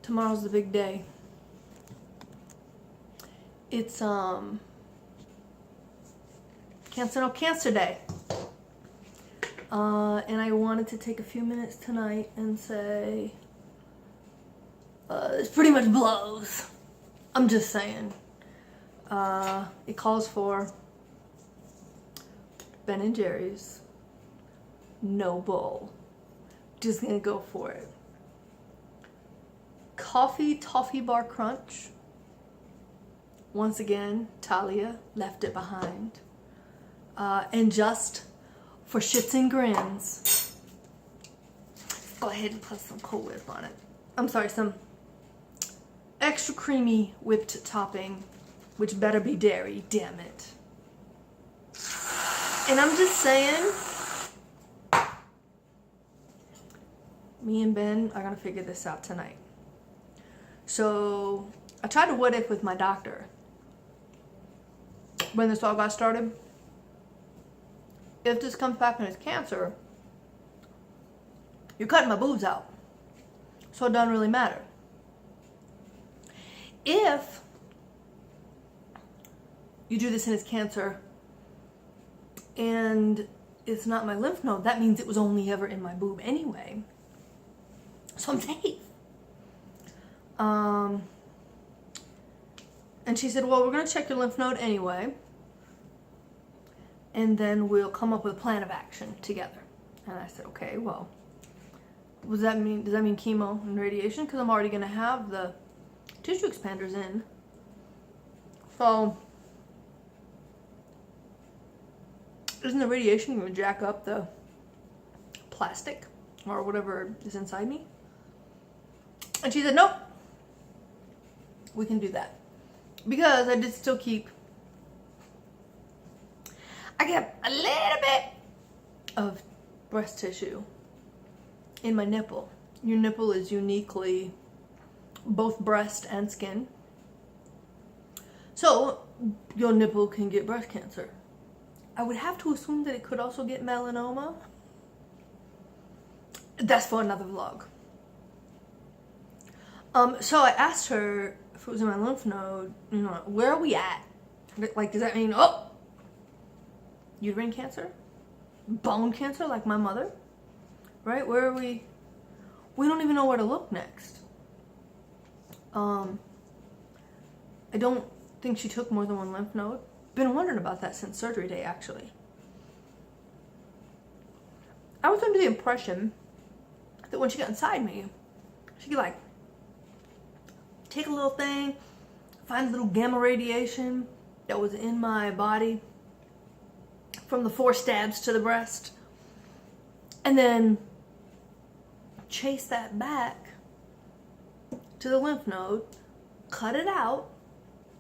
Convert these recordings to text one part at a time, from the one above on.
Tomorrow's the big day. It's Cancer Day. And I wanted to take a few minutes tonight and say, this pretty much blows. I'm just saying. It calls for Ben & Jerry's No Bull. Just gonna go for it. Coffee Toffee Bar Crunch. Once again, Talia left it behind. And just for shits and grins, go ahead and put some Cool Whip on it. I'm sorry, some extra creamy whipped topping, which better be dairy, damn it. And I'm just saying, me and Ben are gonna figure this out tonight. So I tried to what if with my doctor when this all got started. If this comes back and it's cancer, you're cutting my boobs out. So it doesn't really matter. If you do this and it's cancer and it's not my lymph node, that means it was only ever in my boob anyway. So I'm safe. And she said, well, we're going to check your lymph node anyway. And then we'll come up with a plan of action together. And I said, okay, well, does that mean chemo and radiation? Because I'm already going to have the tissue expanders in. So, isn't the radiation going to jack up the plastic or whatever is inside me? And she said, nope, we can do that. Because I did still I kept a little bit of breast tissue in my nipple. Your nipple is uniquely both breast and skin. So your nipple can get breast cancer. I would have to assume that it could also get melanoma. That's for another vlog. So I asked her if it was in my lymph node, you know, where are we at? Like, does that mean, oh, uterine cancer? Bone cancer like my mother? Right? Where are we? We don't even know where to look next. I don't think she took more than one lymph node. Been wondering about that since surgery day, actually. I was under the impression that when she got inside me, she could like take a little thing, find a little gamma radiation that was in my body from the 4 stabs to the breast, and then chase that back to the lymph node, cut it out,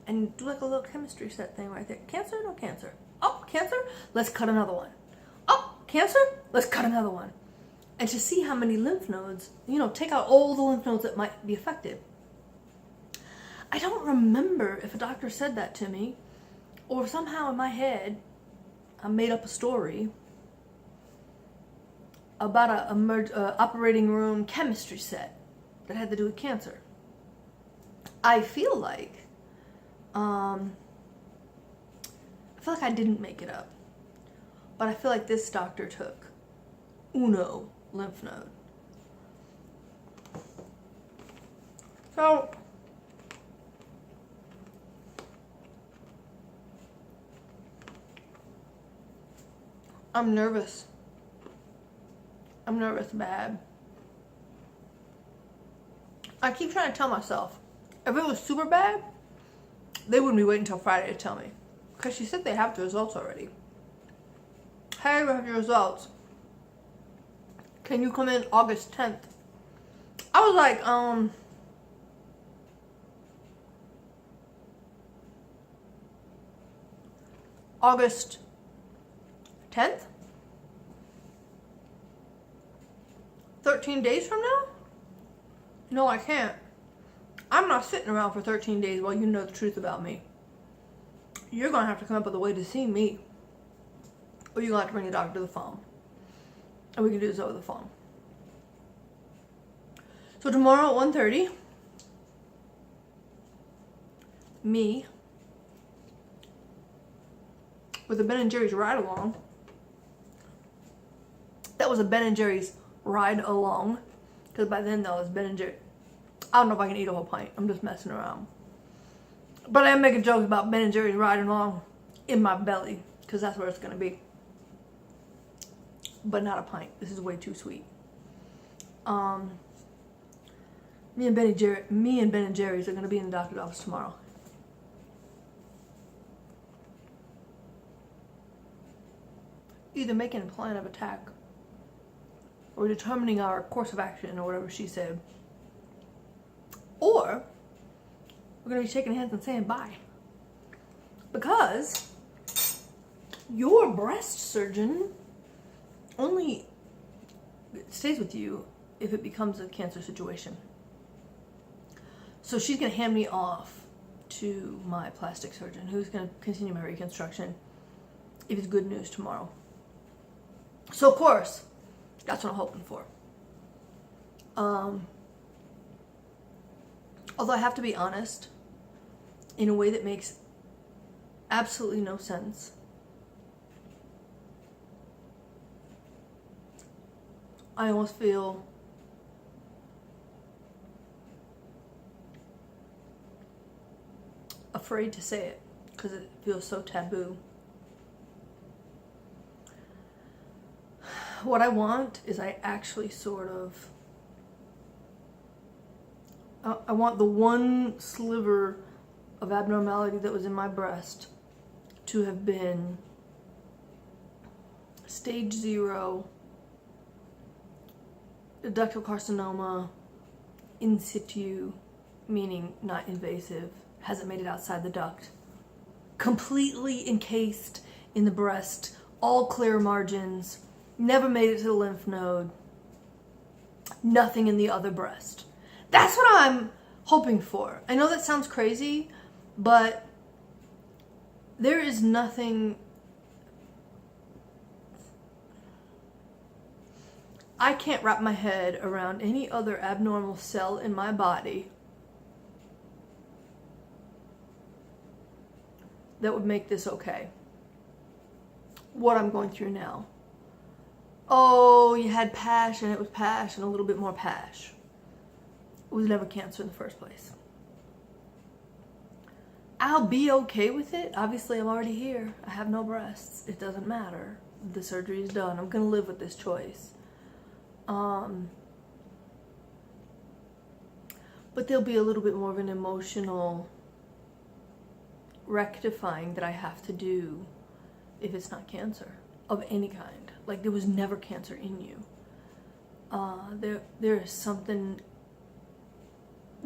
and do like a little chemistry set thing right there. Cancer? No cancer. Oh, cancer? Let's cut another one. Oh, cancer? Let's cut another one. And to see how many lymph nodes, you know, take out all the lymph nodes that might be affected. I don't remember if a doctor said that to me, or somehow in my head I made up a story about a operating room chemistry set that had to do with cancer. I feel like I I didn't make it up, but I feel like this doctor took uno lymph node. So I'm nervous. I'm nervous bad. I keep trying to tell myself, if it was super bad, they wouldn't be waiting until Friday to tell me. Because she said they have the results already. Hey, we have your results. Can you come in August 10th? I was like, August 10th? 13 days from now? No, I can't. I'm not sitting around for 13 days while you know the truth about me. You're going to have to come up with a way to see me. Or you're going to have to bring the doctor to the phone. And we can do this over the phone. So tomorrow at 1:30, me with a Ben and Jerry's ride along. That was a Ben and Jerry's ride along, because by then that was Ben and Jerry. I don't know if I can eat a whole pint. I'm just messing around. But I am making jokes about Ben and Jerry's riding along in my belly, because that's where it's going to be. But not a pint. This is way too sweet. Me and Ben and Jerry's are going to be in the doctor's office tomorrow. Either making a plan of attack or determining our course of action, or whatever she said. Or we're going to be shaking hands and saying bye. Because your breast surgeon only stays with you if it becomes a cancer situation. So she's going to hand me off to my plastic surgeon, who's going to continue my reconstruction if it's good news tomorrow. So of course, that's what I'm hoping for. Although I have to be honest, in a way that makes absolutely no sense. I almost feel afraid to say it because it feels so taboo. What I want is I actually sort of, I want the one sliver of abnormality that was in my breast to have been stage 0 ductal carcinoma in situ, meaning not invasive, hasn't made it outside the duct, completely encased in the breast, all clear margins, never made it to the lymph node, nothing in the other breast. That's what I'm hoping for. I know that sounds crazy, but there is nothing. I can't wrap my head around any other abnormal cell in my body that would make this okay. What I'm going through now. Oh, you had PASH and it was PASH and a little bit more PASH. It was never cancer in the first place. I'll be okay with it. Obviously, I'm already here. I have no breasts. It doesn't matter. The surgery is done. I'm going to live with this choice. But there'll be a little bit more of an emotional rectifying that I have to do if it's not cancer of any kind. Like, there was never cancer in you. There is something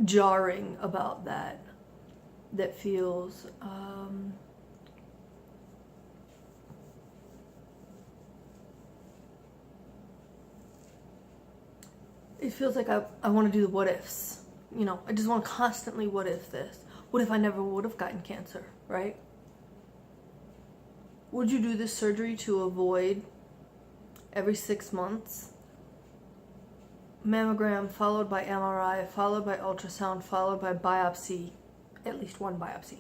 jarring about that feels it feels like I want to do the what ifs. You know, I just want to constantly what if this. What if I never would have gotten cancer, right? Would you do this surgery to avoid every 6 months mammogram followed by MRI followed by ultrasound followed by biopsy, at least one biopsy,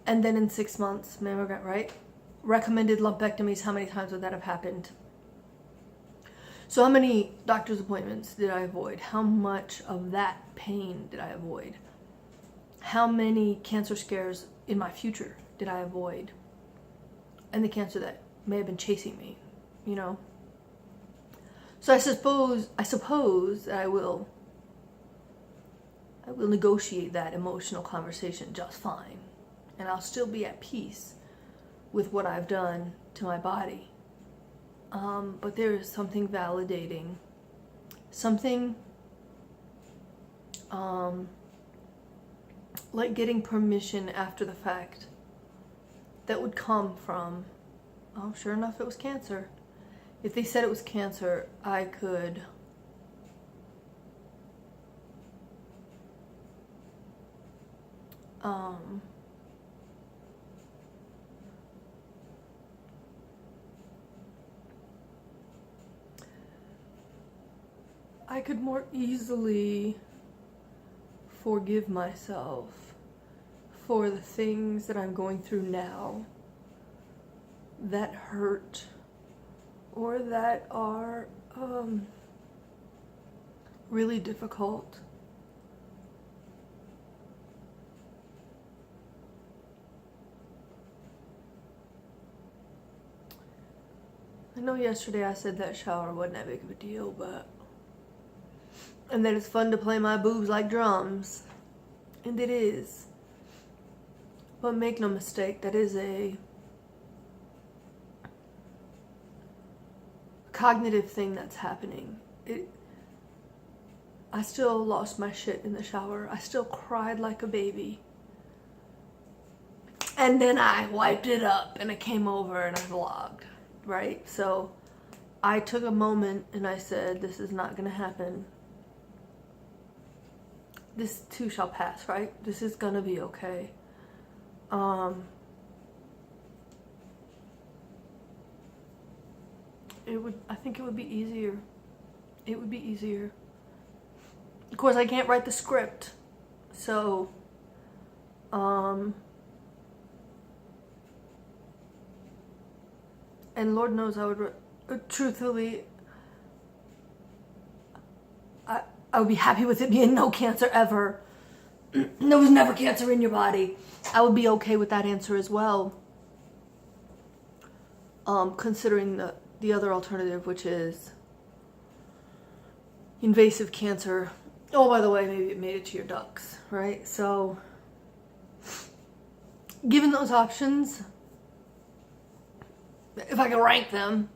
and then in 6 months mammogram, right? Recommended lumpectomies, how many times would that have happened? So how many doctor's appointments did I avoid? How much of that pain did I avoid? How many cancer scares in my future did I avoid? And the cancer that may have been chasing me, you know? So I suppose that I will negotiate that emotional conversation just fine. And I'll still be at peace with what I've done to my body. But there is something validating, something like getting permission after the fact that would come from, oh, sure enough, it was cancer. If they said it was cancer, I could I could more easily forgive myself for the things that I'm going through now that hurt or that are really difficult. I know yesterday I said that shower wasn't that big of a deal, and that it's fun to play my boobs like drums. And it is. But make no mistake, that is a cognitive thing that's happening. I still lost my shit in the shower. I still cried like a baby. And then I wiped it up and I came over and I vlogged, right? So I took a moment and I said, this is not gonna happen. This too shall pass, right? This is gonna be okay. I think it would be easier. It would be easier. Of course, I can't write the script. So, and Lord knows I would, truthfully, I would be happy with it being no cancer ever. There was never cancer in your body. I would be okay with that answer as well. Considering the other alternative, which is invasive cancer. Oh, by the way, maybe it made it to your ducts, right? So, given those options, if I could rank them,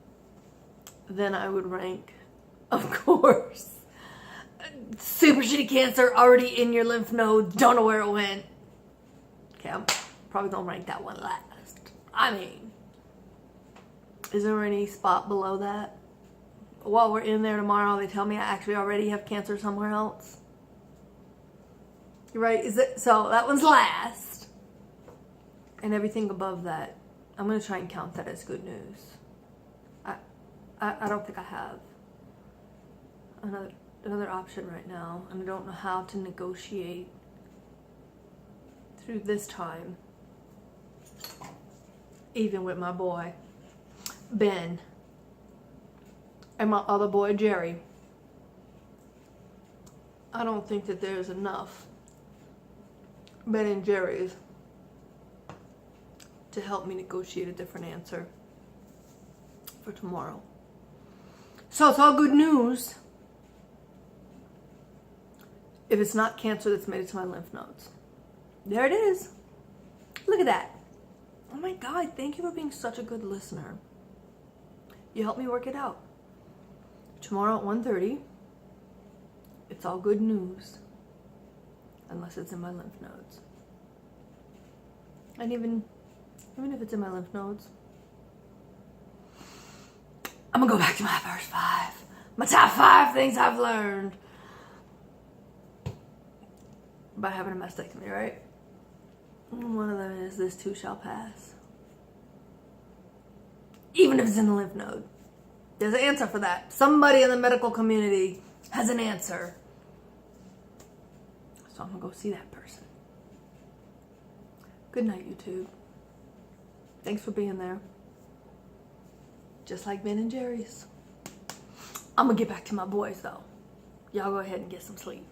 then I would rank, of course, super shitty cancer already in your lymph nodes, don't know where it went. Okay, I'm probably gonna rank that one last. I mean, is there any spot below that? While we're in there tomorrow, they tell me I actually already have cancer somewhere else. Right? So that one's last. And everything above that, I'm gonna try and count that as good news. I don't think I have another option right now, and I don't know how to negotiate through this time, even with my boy Ben and my other boy Jerry. I don't think that there's enough Ben and Jerry's to help me negotiate a different answer for tomorrow. So it's all good news if it's not cancer that's made it to my lymph nodes. There it is. Look at that. Oh my God, thank you for being such a good listener. You helped me work it out. Tomorrow at 1:30, it's all good news. Unless it's in my lymph nodes. And even if it's in my lymph nodes, I'm gonna go back to my first 5. My top 5 things I've learned by having a mastectomy, right? One of them is this too shall pass. Even if it's in the lymph node. There's an answer for that. Somebody in the medical community has an answer. So I'm gonna go see that person. Good night, YouTube. Thanks for being there. Just like Ben and Jerry's. I'm gonna get back to my boys though. Y'all go ahead and get some sleep.